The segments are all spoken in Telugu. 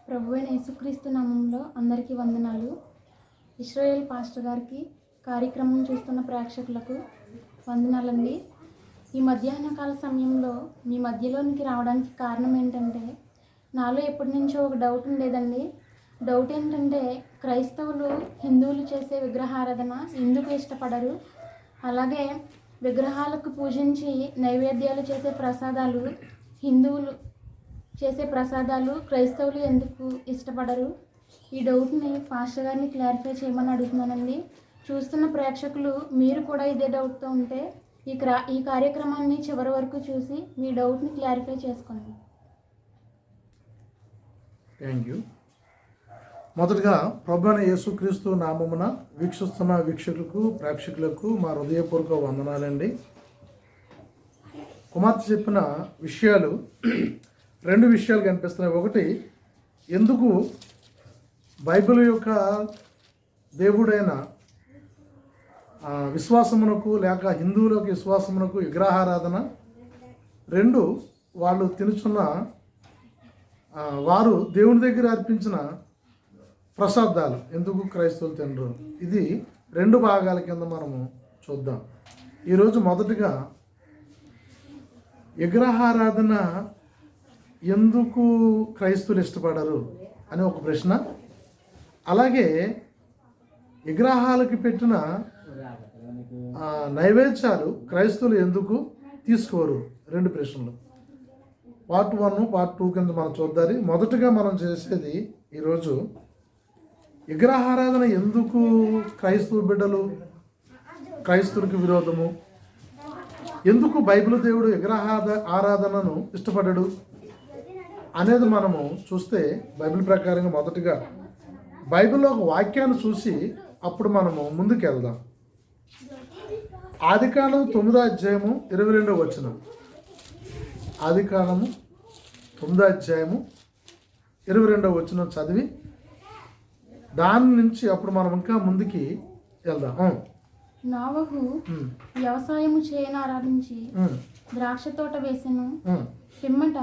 ప్రభువైన యేసుక్రీస్తు నామంలో అందరికీ వందనాలు. ఇశ్రాయేల్ పాస్టర్ గారికి, కార్యక్రమం చూస్తున్న ప్రేక్షకులకు వందనాలండి. ఈ మధ్యాహ్న కాల సమయంలో మీ మధ్యలోనికి రావడానికి కారణం ఏంటంటే, నాలో ఎప్పటి నుంచో ఒక డౌట్ ఉండేదండి. డౌట్ ఏంటంటే, క్రైస్తవులు హిందువులు చేసే విగ్రహారాధన ఎందుకు ఇష్టపడరు? అలాగే విగ్రహాలకు పూజించి నైవేద్యాలు చేసే ప్రసాదాలు, హిందువులు చేసే ప్రసాదాలు క్రైస్తవులు ఎందుకు ఇష్టపడరు? ఈ డౌట్ని పాస్టర్ గారిని క్లారిఫై చేయమని అడుగుతున్నానండి. చూస్తున్న ప్రేక్షకులు మీరు కూడా ఇదే డౌట్తో ఉంటే ఈ కార్యక్రమాన్ని చివరి వరకు చూసి మీ డౌట్ని క్లారిఫై చేసుకోండి. Thank you. మొదటగా ప్రభువైన యేసుక్రీస్తు నామమున వీక్షిస్తున్న వీక్షకులకు ప్రేక్షకులకు మా హృదయపూర్వక వందనాలండి. కుమార్తె చెప్పిన విషయాలు రెండు విషయాలు కనిపిస్తున్నాయి. ఒకటి, ఎందుకు బైబిల్ యొక్క దేవుడైన విశ్వాసమునకు లేక హిందువుల యొక్క విశ్వాసమునకు విగ్రహారాధన. రెండు, వాళ్ళు తినుచున్న వారు దేవుని దగ్గర అర్పించిన ప్రసాదాలు ఎందుకు క్రైస్తవులు తినరు. ఇది రెండు భాగాల కింద మనము చూద్దాం. ఈరోజు మొదటిగా విగ్రహారాధన ఎందుకు క్రైస్తవులు ఇష్టపడరు అని ఒక ప్రశ్న. అలాగే విగ్రహాలకి పెట్టిన నైవేద్యాలు క్రైస్తవులు ఎందుకు తీసుకోరు, రెండు ప్రశ్నలు. పార్ట్ 1, పార్ట్ 2 కింద మనం చూద్దాం. మొదటగా మనం చేసేది ఈరోజు విగ్రహారాధన ఎందుకు క్రైస్తవ బిడ్డలు క్రైస్తవులకు విరోధము, ఎందుకు బైబిల్ దేవుడు ఆరాధనను ఇష్టపడడు అనేది మనము చూస్తే, బైబిల్ ప్రకారంగా మొదటిగా బైబిల్లో ఒక వాక్యాన్ని చూసి అప్పుడు మనము ముందుకు వెళ్దాం. ఆదికాండం 9వ అధ్యాయము 22వ వచనం. ఆదికాండము 9వ అధ్యాయము 22వ వచనం చదివి దాని నుంచి అప్పుడు మనం ఇంకా ముందుకి వెళ్దాం. నోవహు వ్యవసాయము చేయను ఆరంభించి ద్రాక్ష తోట వేసెను. పిమ్మట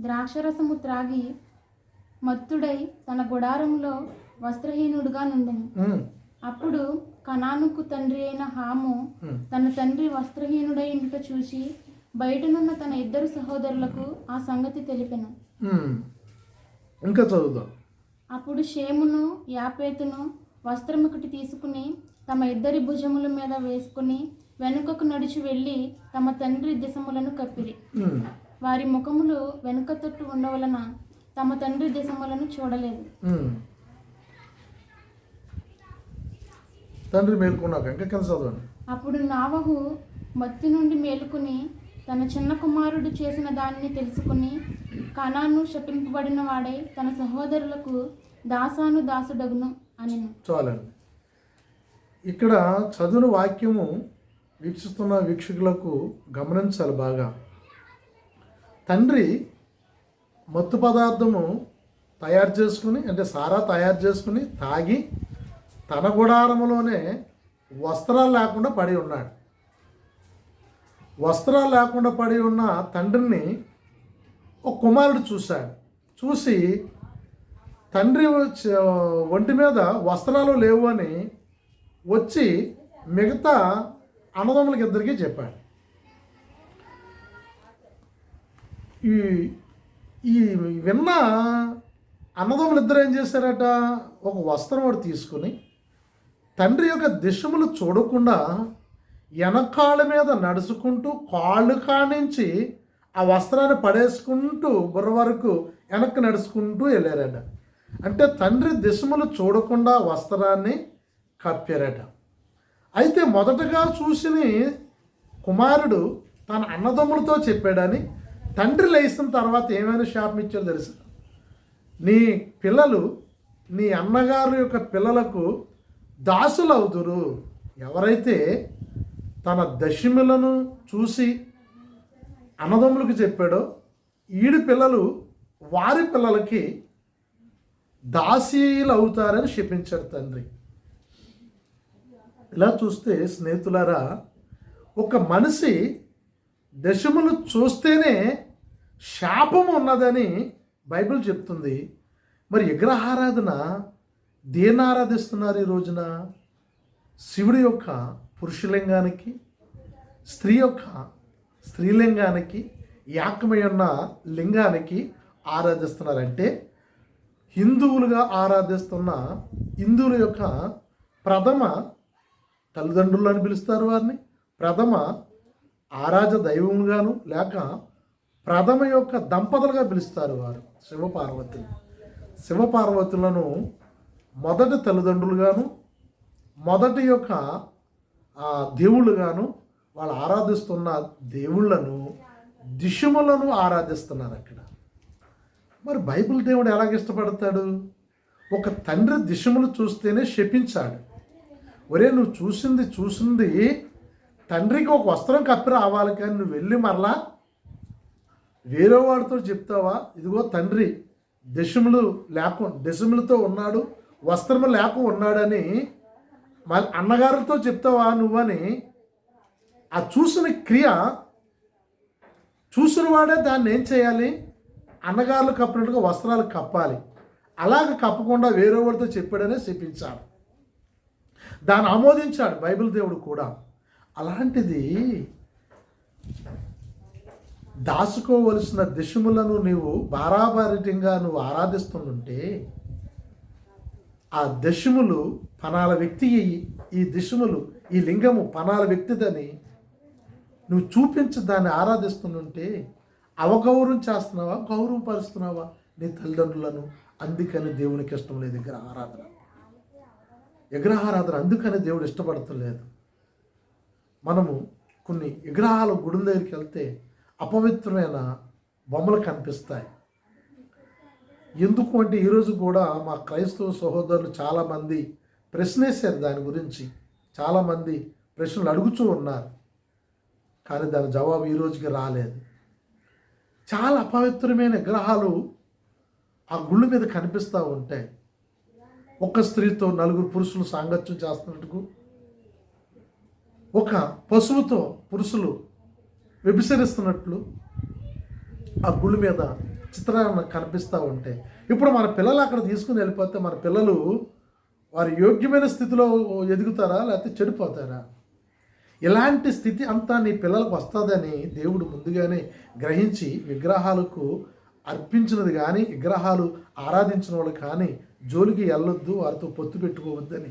ద్రాక్షరసము త్రాగి మత్తుడై తన గుడారంలో వస్త్రహీనుడుగా నుండెను. అప్పుడు కనానుకు తండ్రి అయిన హాము తన తండ్రి వస్త్రహీనుడై ఉండుట చూసి బయటనున్న తన ఇద్దరు సహోదరులకు ఆ సంగతి తెలిపెను. ఇంకా చదువుదాం. అప్పుడు షేమును యాపేతును వస్త్రముకటి తీసుకుని తమ ఇద్దరి భుజముల మీద వేసుకుని వెనుకకు నడిచి వెళ్ళి తమ తండ్రి దిశములను కప్పిరి. వారి ముఖములు వెనుక తొట్టు ఉండవలన తమ తండ్రి దిశములను చూడలేదు. తండ్రి మేలుకున్నాక ఇంకా కింద చదవండి. అప్పుడు నోవహు మత్తి నుండి మేలుకుని తన చిన్న కుమారుడు చేసిన దానిని తెలుసుకుని కనాను శపింపబడిన వాడై తన సహోదరులకు దాసాను దాసుడగును అనెను. చాలండి. ఇక్కడ చదువుని వాక్యము వీక్షిస్తున్న వీక్షకులకు గమనించాలి బాగా. తండ్రి మత్తు పదార్థము తయారు చేసుకుని, అంటే సారా తయారు చేసుకుని తాగి తన గుడారములోనే వస్త్రాలు లేకుండా పడి ఉన్నాడు. వస్త్రాలు లేకుండా పడి ఉన్న తండ్రిని ఒక కుమారుడు చూశాడు. చూసి తండ్రి ఒంటి మీద వస్త్రాలు లేవు అని వచ్చి మిగతా అన్నదమ్ములకి ఇద్దరికీ చెప్పాడు. ఈ విన్న అన్నదమ్ములు ఇద్దరు ఏం చేశారట, ఒక వస్త్రం ఒకటి తీసుకుని తండ్రి యొక్క దిశములు చూడకుండా వెనకాళ్ళ మీద నడుచుకుంటూ కాళ్ళు కానించి ఆ వస్త్రాన్ని పడేసుకుంటూ బుర్ర వరకు వెనక్కి నడుచుకుంటూ వెళ్ళారట. అంటే తండ్రి దిశములు చూడకుండా వస్త్రాన్ని కప్పారట. అయితే మొదటగా చూసిన కుమారుడు తన అన్నదమ్ములతో చెప్పాడని తండ్రి లేచిన తర్వాత ఏమైనా శాపం ఇచ్చారో తెలుసు. నీ పిల్లలు నీ అన్నగారు యొక్క పిల్లలకు దాసులు అవుతురు. ఎవరైతే తన దశములను చూసి అన్నదమ్ములకు చెప్పాడో ఈడి పిల్లలు వారి పిల్లలకి దాసీలు అవుతారని శపించాడు తండ్రి. ఇలా చూస్తే స్నేహితులారా, ఒక మనిషి దశములు చూస్తేనే శాపం ఉన్నదని బైబిల్ చెప్తుంది. మరి విగ్రహారాధన దేన్ని ఆరాధిస్తున్నారు ఈ రోజున? శివుడి యొక్క పురుషలింగానికి, స్త్రీ యొక్క స్త్రీలింగానికి, ఏకమై ఉన్న లింగానికి ఆరాధిస్తున్నారంటే హిందువులుగా ఆరాధిస్తున్న హిందువుల యొక్క ప్రథమ తల్లిదండ్రులు అని పిలుస్తారు వారిని, ప్రథమ ఆరాధ దైవంగాను లేక ప్రథమ యొక్క దంపతులుగా పిలుస్తారు వారు శివపార్వతులు. శివపార్వతులను మొదటి తల్లిదండ్రులుగాను మొదటి యొక్క దేవుళ్ళుగాను వాళ్ళు ఆరాధిస్తున్న దేవుళ్ళను దిశములను ఆరాధిస్తున్నారు అక్కడ. మరి బైబిల్ దేవుడు ఎలాగ ఇష్టపడతాడు? ఒక తండ్రి దిశములు చూస్తేనే శపించాడు. ఒరే, నువ్వు చూసింది తండ్రికి ఒక వస్త్రం కప్పి రావాలి, కానీ నువ్వు వెళ్ళి మరలా వేరే వాడితో చెప్తావా ఇదిగో తండ్రి దశములతో ఉన్నాడు, వస్త్రము లేక ఉన్నాడని మళ్ళీ అన్నగారితో చెప్తావా నువ్వని? ఆ చూసిన క్రియ చూసిన వాడే దాన్ని ఏం చేయాలి? అన్నగారులు కప్పినట్టుగా వస్త్రాలు కప్పాలి. అలాగ కప్పకుండా వేరే వాడితో చెప్పాడనే చెప్పించాడు. దాన్ని ఆమోదించాడు బైబిల్ దేవుడు కూడా. అలాంటిది దాచుకోవలసిన దిశములను నీవు బారాబారిటంగా నువ్వు ఆరాధిస్తుంటే ఆ దశములు పనాల వ్యక్తి, ఈ దిశములు ఈ లింగము పనాల వ్యక్తిదని నువ్వు చూపించి దాన్ని ఆరాధిస్తుంటే అవగౌరవం చేస్తున్నావా, గౌరవం పరుస్తున్నావా నీ తల్లిదండ్రులను? అందుకని దేవునికి ఇష్టం లేదు విగ్రహారాధన. అందుకని దేవుడు ఇష్టపడతలేదు. మనము కొన్ని విగ్రహాల గుడుల దగ్గరికి వెళ్తే అపవిత్రమైన బొమ్మలు కనిపిస్తాయి. ఎందుకు అంటే ఈరోజు కూడా మా క్రైస్తవ సహోదరులు చాలామంది ప్రశ్నేశారు దాని గురించి. చాలామంది ప్రశ్నలు అడుగుతూ ఉన్నారు, కానీ దాని జవాబు ఈ రోజుకి రాలేదు. చాలా అపవిత్రమైన విగ్రహాలు ఆ గుళ్ళ మీద కనిపిస్తూ ఉంటాయి. ఒక స్త్రీతో 4 పురుషులు సాంగత్యం చేస్తున్నట్టుకు, ఒక పశువుతో పురుషులు వ్యభిచరిస్తున్నట్లు ఆ గుళ్ళ మీద చిత్రాలు కనిపిస్తూ ఉంటాయి. ఇప్పుడు మన పిల్లలు అక్కడ తీసుకుని వెళ్ళిపోతే మన పిల్లలు వారి యోగ్యమైన స్థితిలో ఎదుగుతారా లేకపోతే చెడిపోతారా? ఇలాంటి స్థితి అంతా నీ పిల్లలకు వస్తుందని దేవుడు ముందుగానే గ్రహించి విగ్రహాలకు అర్పించినది కానీ విగ్రహాలు ఆరాధించిన వాళ్ళు కానీ జోలికి వెళ్ళొద్దు, వారితో పొత్తు పెట్టుకోవద్దని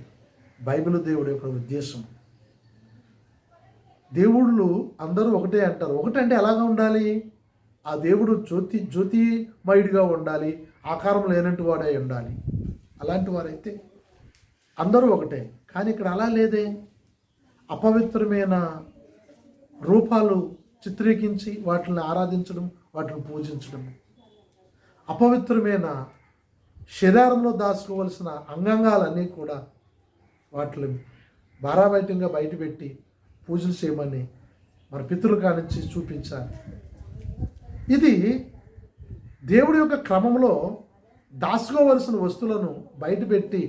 బైబిల్ దేవుడి యొక్క ఉద్దేశం. దేవుళ్ళు అందరూ ఒకటే అంటారు. ఒకటంటే ఎలాగా ఉండాలి? ఆ దేవుడు జ్యోతిమయుడిగా ఉండాలి, ఆకారం లేనట్టు వాడై ఉండాలి. అలాంటి వారైతే అందరూ ఒకటే. కానీ ఇక్కడ అలా లేదే. అపవిత్రమైన రూపాలు చిత్రీకరించి వాటిని ఆరాధించడం, వాటిని పూజించడం, అపవిత్రమైన శరీరంలో దాచుకోవలసిన అంగాంగాలన్నీ కూడా వాటిని బారాబైటంగా బయటపెట్టి పూజలు చేయమని మన పితరుల కానించి చూపించాలి. ఇది దేవుడి యొక్క క్రమంలో దాచుకోవలసిన వస్తువులను బయటపెట్టి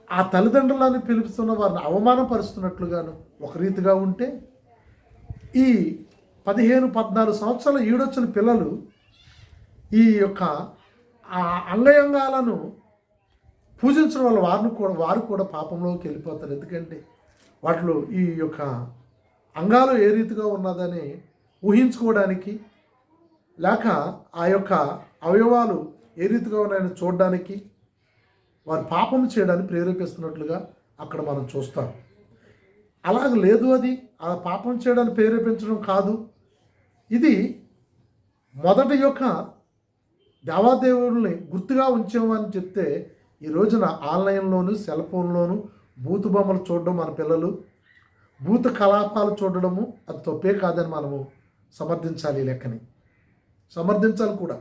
ఆ తల్లిదండ్రులను పిలుపుతున్న వారిని అవమానపరుస్తున్నట్లుగాను ఒక రీతిగా ఉంటే, ఈ 15-14 సంవత్సరాల ఈడొచ్చిన పిల్లలు ఈ యొక్క ఆ అంగయంగాలను పూజించడం వల్ల వారు కూడా పాపంలోకి వెళ్ళిపోతారు. ఎందుకంటే వాటిలో ఈ యొక్క అంగాలు ఏ రీతిగా ఉన్నదని ఊహించుకోవడానికి, లేక ఆ యొక్క అవయవాలు ఏ రీతిగా ఉన్నాయని చూడడానికి వారు పాపం చేయడానికి ప్రేరేపిస్తున్నట్లుగా అక్కడ మనం చూస్తాం. అలాగ లేదు, అది ఆ పాపం చేయడానికి ప్రేరేపించడం కాదు. ఇది మొదటి యొక్క దేవాదేవుల్ని గుర్తుగా ఉంచామని చెప్తే, ఈ రోజున ఆన్లైన్లోను సెల్ ఫోన్లోను బూతు బొమ్మలు చూడడం మన పిల్లలు, భూత కలాపాలు చూడడము అది తప్పే కాదని మనము సమర్థించాలి. ఈ లెక్కని సమర్థించాలి కూడా.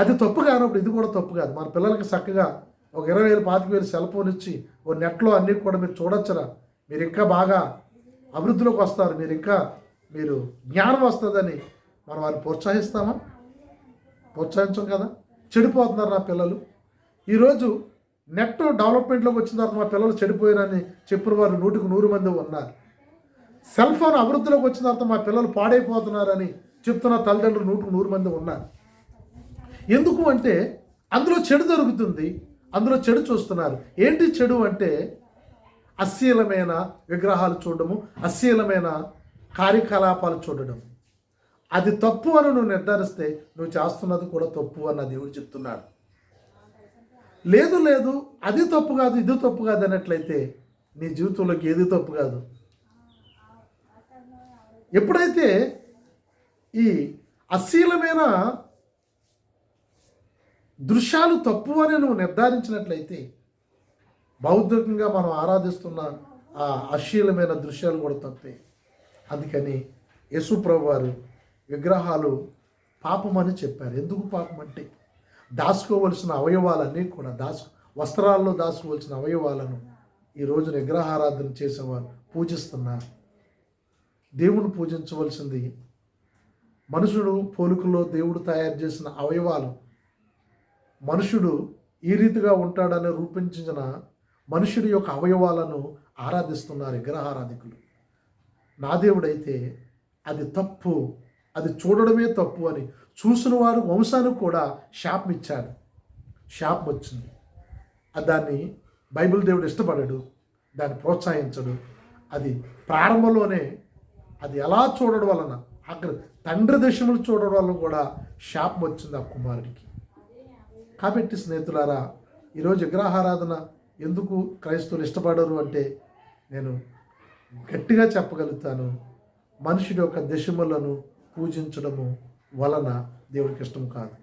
అది తప్పు కానప్పుడు ఇది కూడా తప్పు కాదు. మన పిల్లలకి చక్కగా ఒక 20,000 25,000 సెల్ ఫోన్ ఇచ్చి ఓ నెట్లో అన్నీ కూడా మీరు చూడొచ్చురా, మీరు ఇంకా బాగా అభివృద్ధిలోకి వస్తారు, మీరు జ్ఞానం వస్తుందని మనం వారిని ప్రోత్సహిస్తామా? ప్రోత్సహించం కదా. చెడిపోతున్నారు నా పిల్లలు. ఈరోజు నెట్ డెవలప్మెంట్లోకి వచ్చిన తర్వాత మా పిల్లలు చెడిపోయారని చెప్పిన వారు 100కు 100 మంది ఉన్నారు. సెల్ ఫోన్ అభివృద్ధిలోకి వచ్చిన తర్వాత మా పిల్లలు పాడైపోతున్నారని చెప్తున్న తల్లిదండ్రులు 100కు 100 మంది ఉన్నారు. ఎందుకు అంటే అందులో చెడు దొరుకుతుంది, అందులో చెడు చూస్తున్నారు. ఏంటి చెడు అంటే అశ్లీలమైన విగ్రహాలు చూడడము, అశ్లీలమైన కార్యకలాపాలు చూడడం. అది తప్పు అని నువ్వు నిర్ధారిస్తే నువ్వు చేస్తున్నది కూడా తప్పు అన్న దేవుడు చెప్తున్నాడు. లేదు లేదు అది తప్పు కాదు, ఇది తప్పు కాదు అన్నట్లయితే నీ జీవితంలోకి ఏది తప్పు కాదు. ఎప్పుడైతే ఈ అశ్లీలమైన దృశ్యాలు తప్పు అని నువ్వు నిర్ధారించినట్లయితే భౌతికంగా మనం ఆరాధిస్తున్న ఆ అశ్లీలమైన దృశ్యాలు కూడా తప్పే. అందుకని యేసు ప్రభు వారు విగ్రహాలు పాపమని చెప్పారు. ఎందుకు పాపం అంటే దాచుకోవలసిన అవయవాలన్నీ కూడా వస్త్రాల్లో దాచుకోవలసిన అవయవాలను ఈ రోజున విగ్రహారాధన చేసేవారు పూజిస్తున్నారు. దేవుని పూజించవలసింది మనుషుడు పోలికలో దేవుడు తయారు చేసిన అవయవాలు. మనుషుడు ఈ రీతిగా ఉంటాడని రూపించిన మనుషుడి యొక్క అవయవాలను ఆరాధిస్తున్నారు విగ్రహారాధికులు. నా దేవుడైతే అది తప్పు, అది చూడడమే తప్పు అని చూసిన వారు వంశానికి కూడా శాపం ఇచ్చాడు. శాపం వచ్చింది. దాన్ని బైబిల్ దేవుడు ఇష్టపడడు, దాన్ని ప్రోత్సహించడు. అది ప్రారంభంలోనే అది ఎలా చూడడం వలన అక్కడ తండ్రి దశములు చూడడం వలన కూడా శాపం వచ్చింది ఆ కుమారుడికి. కాబట్టి స్నేహితులారా, ఈరోజు విగ్రహారాధన ఎందుకు క్రైస్తవులు ఇష్టపడరు అంటే నేను గట్టిగా చెప్పగలుగుతాను. మనుషుడి యొక్క దశములను పూజించడము వలన దేవుడికి ఇష్టం కాదు.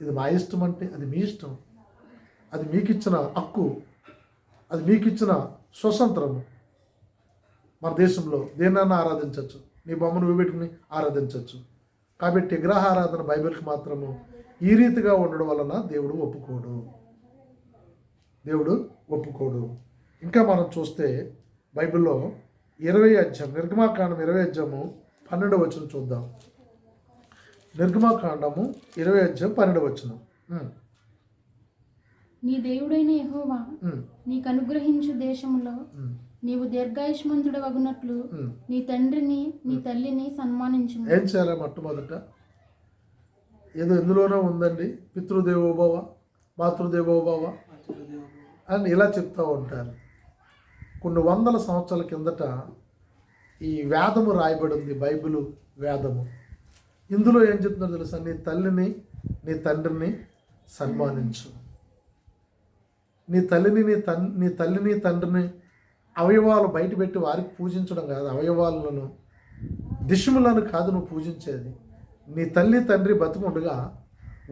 ఇది మా ఇష్టం అంటే అది మీ ఇష్టం, అది మీకు ఇచ్చిన హక్కు, అది మీకు ఇచ్చిన స్వతంత్రము. మన దేశంలో దేన్నైనా ఆరాధించవచ్చు, నీ బొమ్మను పెట్టుకుని ఆరాధించవచ్చు. కాబట్టి విగ్రహారాధన బైబిల్కి మాత్రము ఈ రీతిగా ఉండడం వలన దేవుడు ఒప్పుకోడు. ఇంకా మనం చూస్తే బైబిల్లో 20 అధ్యాయం నిర్గమాకాండం 20 అధ్యాయము 12వ వచనం చూద్దాం. నిర్గమాకాండము 20 అధ్యాయం 12వ వచనం. నీ దేవుడైన యెహోవా నీకు అనుగ్రహించు దేశములో నీవు దీర్ఘాయుష్మంతుడు వగునట్లు నీ తండ్రిని నీ తల్లిని సన్మానించు. ఏం చేయాలి? మొట్టమొదట ఏదో ఎందులోనో ఉందండి, పితృదేవోభవ మాతృదేవోభవ అని ఇలా చెప్తూ ఉంటారు. కొన్ని వందల సంవత్సరాల కిందట ఈ వేదము రాయబడి ఉంది, బైబిలు వేదము. ఇందులో ఏం చెప్తున్నారు తెలుసా? నీ తల్లిని నీ తండ్రిని సన్మానించు. నీ తల్లిని తండ్రిని అవయవాలు బయట పెట్టి వారికి పూజించడం కాదు, అవయవాలను దిశములను కాదు నువ్వు పూజించేది. నీ తల్లి తండ్రి బతుకుండగా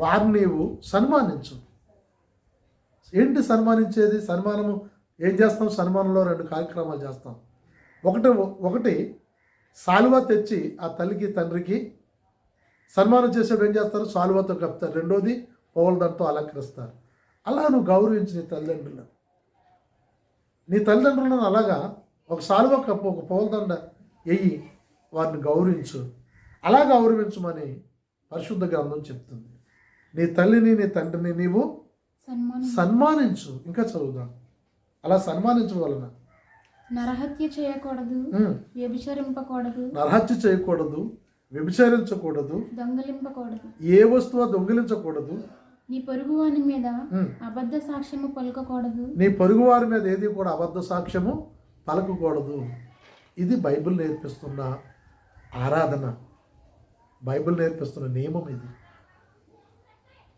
వారిని నీవు సన్మానించు. ఏంటి సన్మానించేది? సన్మానము ఏం చేస్తాం? సన్మానంలో 2 కార్యక్రమాలు చేస్తాం. ఒకటి సాలువా తెచ్చి ఆ తల్లికి తండ్రికి సన్మానం చేసేప్పుడు ఏం చేస్తారు? సాలువాతో కప్తారు. రెండోది పూలదండతో అలంకరిస్తారు. అలా నువ్వు గౌరవించి నీ తల్లిదండ్రులను అలాగా ఒక సాలువా కప్పు, ఒక పూలదండ వెయ్యి, వారిని గౌరవించు. అలా గౌరవించమని పరిశుద్ధ గ్రంథం చెప్తుంది. నీ తల్లిని నీ తండ్రిని నీవు సన్మానించు. ఇంకా చదువుదాం. అలా సన్మానించడం వలన నరహత్య చేయకూడదు, వ్యభిచరించకూడదు, దొంగిలింపకూడదు, ఏ వస్తువు దొంగిలించకూడదు, నీ పొరుగువాని మీద అబద్ధ సాక్ష్యము పలకకూడదు, నీ పొరుగువారి మీద ఏది కూడా అబద్ధ సాక్ష్యము పలకకూడదు. ఇది బైబిల్ నేర్పిస్తున్న ఆరాధన, బైబిల్ నేర్పిస్తున్న నియమం. ఇది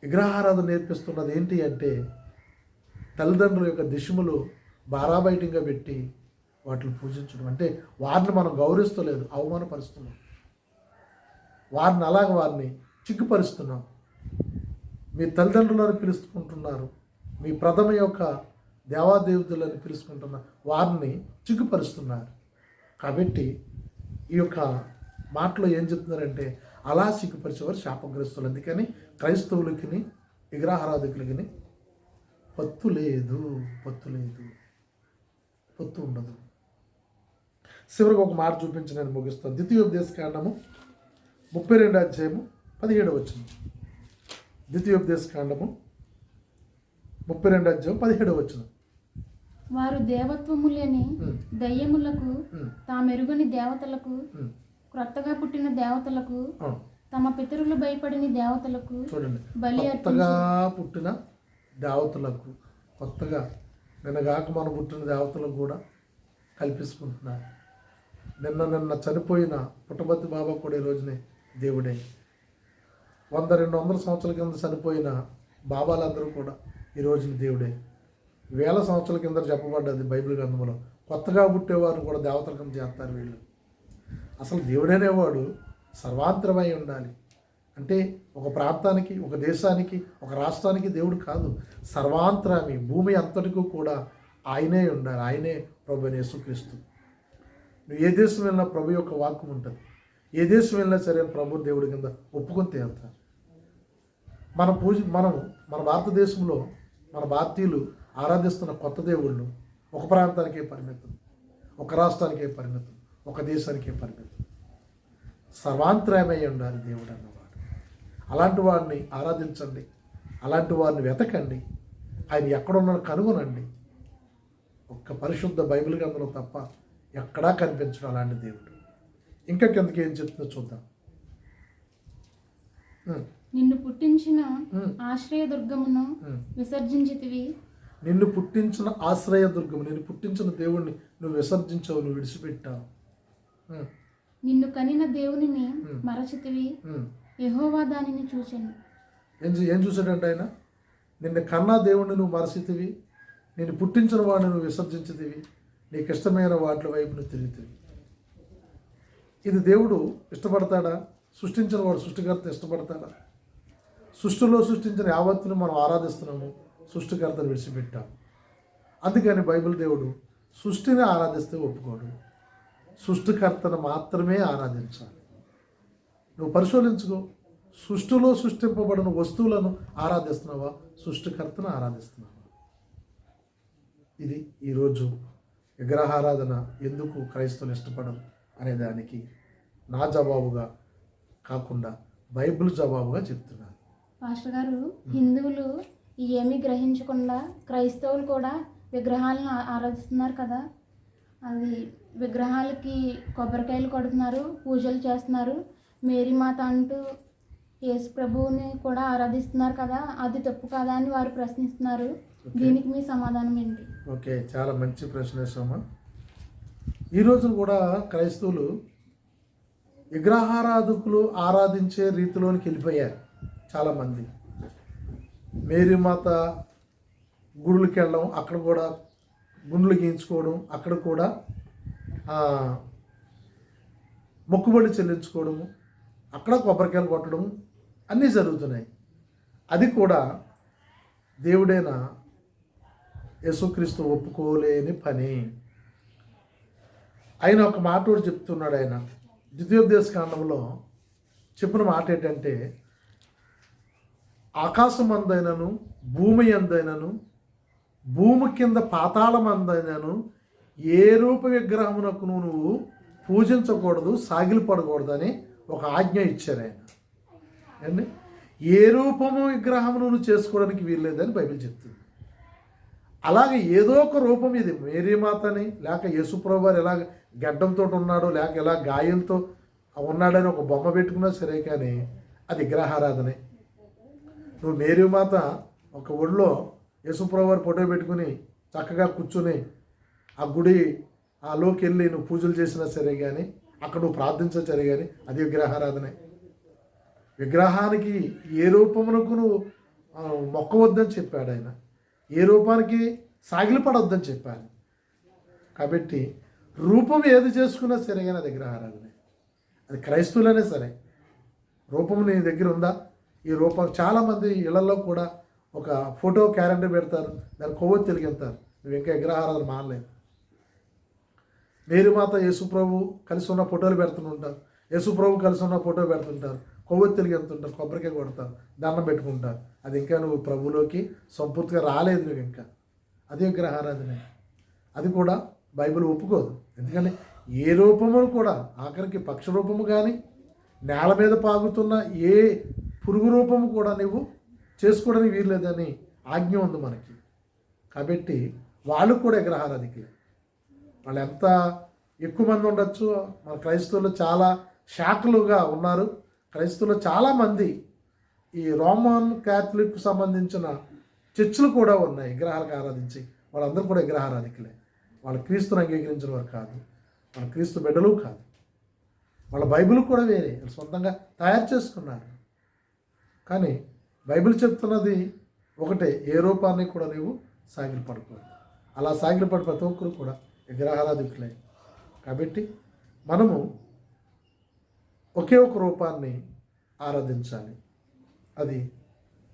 విగ్రహారాధన నేర్పిస్తున్నది ఏంటి అంటే తల్లిదండ్రుల యొక్క దిశములు బారాబయటంగా పెట్టి వాటిని పూజించడం. అంటే వారిని మనం గౌరవిస్తలేదు, అవమానపరుస్తున్నాం. వారిని చిక్కుపరుస్తున్నాం. మీ తల్లిదండ్రులను పిలుచుకుంటున్నారు, మీ ప్రథమ యొక్క దేవాదేవతలను పిలుచుకుంటున్నారు, వారిని చిక్కుపరుస్తున్నారు. కాబట్టి ఈ యొక్క మాటలో ఏం చెప్తున్నారంటే అలా సిగ్గుపరిచేవారు శాపగ్రస్తులు. అందుకని క్రైస్తవులకి విగ్రహారాధికులకి పొత్తు ఉండదు. చివరికి ఒక మాట చూపించి నేను ముగిస్తాను. ద్వితీయోపదేశకాండము 32 అధ్యాయము 17వ వచనం. ద్వితీయోపదేశకాండము 32 అధ్యాయం 17వ వచనం. వారు దేవత్వము లేని దయ్యములకు తామెరుగని దేవతలకు క్రొత్తగా పుట్టిన దేవతలకు తమ పితరులు భయపడిన దేవతలకు చూడండి, బలి కొత్తగా అర్పించి పుట్టిన దేవతలకు, కొత్తగా నిన్నగాక మన పుట్టిన దేవతలకు కూడా కల్పించుకుంటున్నారు. నిన్న చనిపోయిన పుట్టపర్తి బాబా కూడా ఈ రోజునే దేవుడే. 100-200 సంవత్సరాల కింద చనిపోయిన బాబాలందరూ కూడా ఈ రోజున దేవుడే. వేల సంవత్సరాల కింద చెప్పబడ్డది బైబిల్ గ్రంథంలో. కొత్తగా పుట్టేవారు కూడా దేవతల కింద చేస్తారు వీళ్ళు. అసలు దేవుడనేవాడు సర్వాంతరమై ఉండాలి. అంటే ఒక ప్రాంతానికి, ఒక దేశానికి, ఒక రాష్ట్రానికి దేవుడు కాదు, సర్వాంతరామి, భూమి అంతటికీ కూడా ఆయనే ఉండాలి. ఆయనే ప్రభు అయిన యేసుక్రీస్తు. నువ్వు ఏ దేశం వెళ్ళినా ప్రభు యొక్క వాక్యం ఉంటుంది. ఏ దేశం వెళ్ళినా సరే ప్రభు దేవుడి కింద ఒప్పుకొని తేలుతారు. మన భారతదేశంలో మన భారతీయులు ఆరాధిస్తున్న కొత్త దేవుళ్ళు ఒక ప్రాంతానికే పరిమితం, ఒక రాష్ట్రానికే పరిమితం, ఒక దేశానికే పరిమితం. సర్వాంతరామై ఉండాలి దేవుడు అన్నవాడు. అలాంటి వాడిని ఆరాధించండి, అలాంటి వారిని వెతకండి, ఆయన ఎక్కడున్నాడో కనుగొనండి. ఒక్క పరిశుద్ధ బైబిల్ గ్రంథంలో తప్ప ఎక్కడా కనిపించడం అలాంటి దేవుడు. ఇంకా కిందకి ఏం చెప్తుందో చూద్దాం. నిన్ను పుట్టించిన ఆశ్రయదుర్గమును విసర్జించితివి. నిన్ను పుట్టించిన ఆశ్రయదుర్గము, నిన్ను పుట్టించిన దేవుణ్ణి నువ్వు విసర్జించావు, నువ్వు విడిచిపెట్టావు. నిన్ను కనిన దేవునిని మరచితివి. యెహోవా దానిని చూచెను. ఏం చూసాడంటే ఆయన, నిన్ను కన్నా దేవుణ్ణి నువ్వు మరచితివి, నేను పుట్టించిన వాడిని నువ్వు విసర్జించితివి, నీకు ఇష్టమైన వాటి వైపు నువ్వు తిరుగుతివి. ఇది దేవుడు ఇష్టపడతాడా? సృష్టించిన వాడు, సృష్టికర్త ఇష్టపడతాడా? సృష్టిలో సృష్టించిన యావత్తును మనం ఆరాధిస్తున్నాము, సృష్టికర్తను విడిచిపెట్టాం. అందుకని బైబిల్ దేవుడు సృష్టిని ఆరాధిస్తే ఒప్పుకోడు, సృష్టికర్తను మాత్రమే ఆరాధించాలి. నువ్వు పరిశోధించుకో, సృష్టిలో సృష్టింపబడిన వస్తువులను ఆరాధిస్తున్నావా, సృష్టికర్తను ఆరాధిస్తున్నావా? ఇది ఈరోజు విగ్రహారాధన ఎందుకు క్రైస్తవులు ఇష్టపడరు అనే దానికి నా జవాబుగా కాకుండా బైబిల్ జవాబుగా చెప్తున్నాను. పాస్టర్ గారు, హిందువులు ఏమీ గ్రహించకుండా క్రైస్తవులు కూడా విగ్రహాలను ఆరాధిస్తున్నారు కదా. అది విగ్రహాలకి కొబ్బరికాయలు కొడుతున్నారు, పూజలు చేస్తున్నారు, మేరీ మాత అంటూ యేసు ప్రభువుని కూడా ఆరాధిస్తున్నారు కదా. అది తప్పు కదా అని వారు ప్రశ్నిస్తున్నారు. దీనికి మీ సమాధానం ఏంటి? ఓకే, చాలా మంచి ప్రశ్న వేసామా. ఈరోజు కూడా క్రైస్తవులు విగ్రహారాధకులు ఆరాధించే రీతిలోనికి వెళ్ళిపోయారు చాలామంది. మేరీ మాత గుడులకి వెళ్ళడం, అక్కడ కూడా గుండ్లు గీయించుకోవడం, అక్కడ కూడా మొక్కుబడి చెల్లించుకోవడము, అక్కడ కొబ్బరికాయలు కొట్టడం అన్నీ జరుగుతున్నాయి. అది కూడా దేవుడైన యేసుక్రీస్తు ఒప్పుకోలేని పని. ఆయన ఒక మాట కూడా చెప్తున్నాడు. ఆయన ద్వితీయోపదేశ కాండంలో చెప్పిన మాట ఏంటంటే, ఆకాశం అందైనను, భూమి అందైనను, భూమి కింద పాతాళం అందైనను ఏ రూప విగ్రహమునకు నువ్వు పూజించకూడదు, సాగిలపడకూడదని ఒక ఆజ్ఞ ఇచ్చారు ఆయన. అండి, ఏ రూపము విగ్రహము నువ్వు చేసుకోవడానికి వీల్లేదని బైబిల్ చెప్తుంది. అలాగే ఏదో ఒక రూపం, ఇది మేరీ మాతని, లేక యేసుప్రభు వారు ఎలాగ గడ్డంతో ఉన్నాడో, లేక ఎలా గాయంతో ఉన్నాడని ఒక బొమ్మ పెట్టుకున్నా సరే, కానీ అది విగ్రహారాధనే. నువ్వు మేరీ మాత ఒక ఒడిలో యేసుప్రభు వారి ఫోటో పెట్టుకుని చక్కగా కూర్చుని ఆ గుడి ఆలోకి వెళ్ళి నువ్వు పూజలు చేసినా సరే, కానీ అక్కడ నువ్వు ప్రార్థించినా సరే, కానీ అది విగ్రహారాధనే. విగ్రహానికి ఏ రూపమునకు నువ్వు మొక్కవద్దని చెప్పాడు ఆయన, ఏ రూపానికి సాగిలపడొద్దని చెప్పాను. కాబట్టి రూపం ఏది చేసుకున్నా సరే, కానీ అది విగ్రహారాధనే. అది క్రైస్తవులనే సరే, రూపం నీ దగ్గర ఉందా? ఈ రూపం చాలామంది ఇళ్లలో కూడా ఒక ఫోటో క్యాలెండర్ పెడతారు, దాన్ని కొవ్వొత్తి వెలిగిస్తారు. నువ్వు ఇంకా విగ్రహారాధన మానలేదు. మేరీ మాత యేసుప్రభు కలిసి ఉన్న ఫోటోలు పెడుతుంటారు, యేసుప్రభు కలిసి ఉన్న ఫోటో పెడుతుంటారు, కొవ్వొత్తి వెలిగిస్తుంటారు, కొబ్బరికాయ కొడతారు, దండం పెట్టుకుంటారు. అది ఇంకా నువ్వు ప్రభులోకి సంపూర్తిగా రాలేదు. నువ్వు ఇంకా అది విగ్రహారాధనే. అది కూడా బైబిల్ ఒప్పుకోదు. ఎందుకంటే ఏ రూపమును కూడా, ఆఖరికి పక్ష రూపము కానీ, నేల మీద పాగుతున్న ఏ పురుగు రూపము కూడా నువ్వు చేసుకోవడానికి వీల్లేదని ఆజ్ఞ ఉంది మనకి. కాబట్టి వాళ్ళు కూడా విగ్రహారాధికులే. వాళ్ళు ఎంత ఎక్కువ మంది ఉండొచ్చు, మన క్రైస్తవులు చాలా శాఖలుగా ఉన్నారు, క్రైస్తవులు చాలామంది ఈ రోమన్ క్యాథలిక్ సంబంధించిన చర్చిలు కూడా ఉన్నాయి విగ్రహాలకు ఆరాధించి, వాళ్ళందరూ కూడా విగ్రహారాధికులే. వాళ్ళు క్రీస్తుని అంగీకరించిన వారు కాదు, వాళ్ళ క్రీస్తు బిడ్డలు కాదు. వాళ్ళ బైబిల్ కూడా వేరే, వాళ్ళు సొంతంగా తయారు చేసుకున్నారు. కానీ బైబిల్ చెప్తున్నది ఒకటే, ఏ రూపాన్ని కూడా నీవు సాగిలి పడకూడదు. అలా సాగిలి పడి ప్రతి ఒక్కరు కూడా విగ్రహారాధికులే. కాబట్టి మనము ఒకే ఒక రూపాన్ని ఆరాధించాలి. అది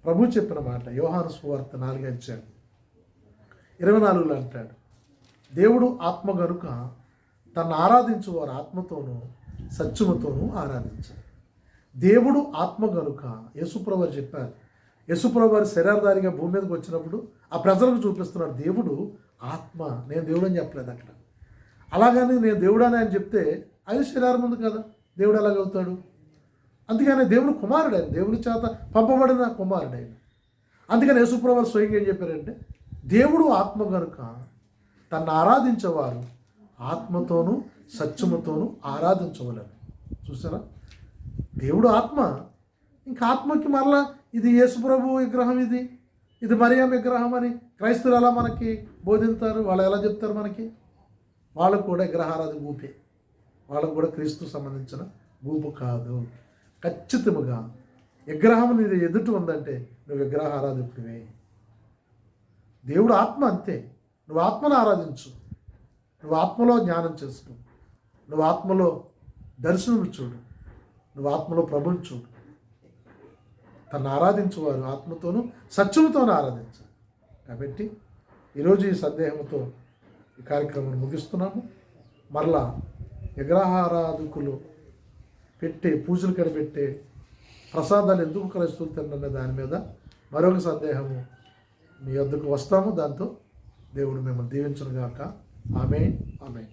ప్రభు చెప్పిన మాట. యోహాను సువార్త 4:24 అంటాడు, దేవుడు ఆత్మ గనుక తను ఆరాధించు వారు ఆత్మతోనూ సత్యముతోనూ ఆరాధించాలి. దేవుడు ఆత్మ గనుక యేసుప్రభు వారు చెప్పారు. యేసుప్రభు వారు శరీరధారిగా భూమి మీదకి వచ్చినప్పుడు ఆ ప్రజలకు చూపిస్తున్నాడు, దేవుడు ఆత్మ. నేను దేవుడు అని చెప్పలేదు అక్కడ. అలాగని నేను దేవుడు అని ఆయన చెప్తే ఆయన శరీరం ఉంది కదా, దేవుడు ఎలాగవుతాడు? అందుకని దేవుని కుమారుడు ఆయన, దేవుని చేత పంపబడిన కుమారుడు ఆయన. అందుకని యేసుప్రభు వారు స్వయంగా ఏం చెప్పారంటే, దేవుడు ఆత్మ గనుక తను ఆరాధించేవారు ఆత్మతోనూ సత్యముతోనూ ఆరాధించవలను. చూసారా, దేవుడు ఆత్మ. ఇంకా ఆత్మకి మరలా ఇది యేసుప్రభు విగ్రహం, ఇది మరియం విగ్రహం అని క్రైస్తవులు ఎలా మనకి బోధింతారు? వాళ్ళు ఎలా చెప్తారు మనకి? వాళ్ళకు కూడా విగ్రహారాధి ఊపే, వాళ్ళకు కూడా క్రీస్తు సంబంధించిన ఊపు కాదు. ఖచ్చితంగా విగ్రహం నీ ఎదుట ఉందంటే నువ్వు విగ్రహారాధికుడివే. దేవుడు ఆత్మ, అంతే. నువ్వు ఆత్మను ఆరాధించు, నువ్వు ఆత్మలో జ్ఞానం చేసుకో, నువ్వు ఆత్మలో దర్శనం చూడు, నువ్వు ఆత్మలో ప్రభుని చూడు. తను ఆరాధించువారు ఆత్మతోనూ సత్యముతోనూ ఆరాధించాలి. కాబట్టి ఈరోజు ఈ సందేహంతో ఈ కార్యక్రమం ముగిస్తున్నాము. మరలా విగ్రహారాధకులు పెట్టే పూజలు కనిపెట్టే ప్రసాదాలు ఎందుకు క్రైస్తవులు తిన్ననే దాని మీద మరొక సందేహము మీ వద్దకు వస్తాము. దాంతో దేవుడు మిమ్మల్ని దీవించును గాక. ఆమేన్, ఆమేన్.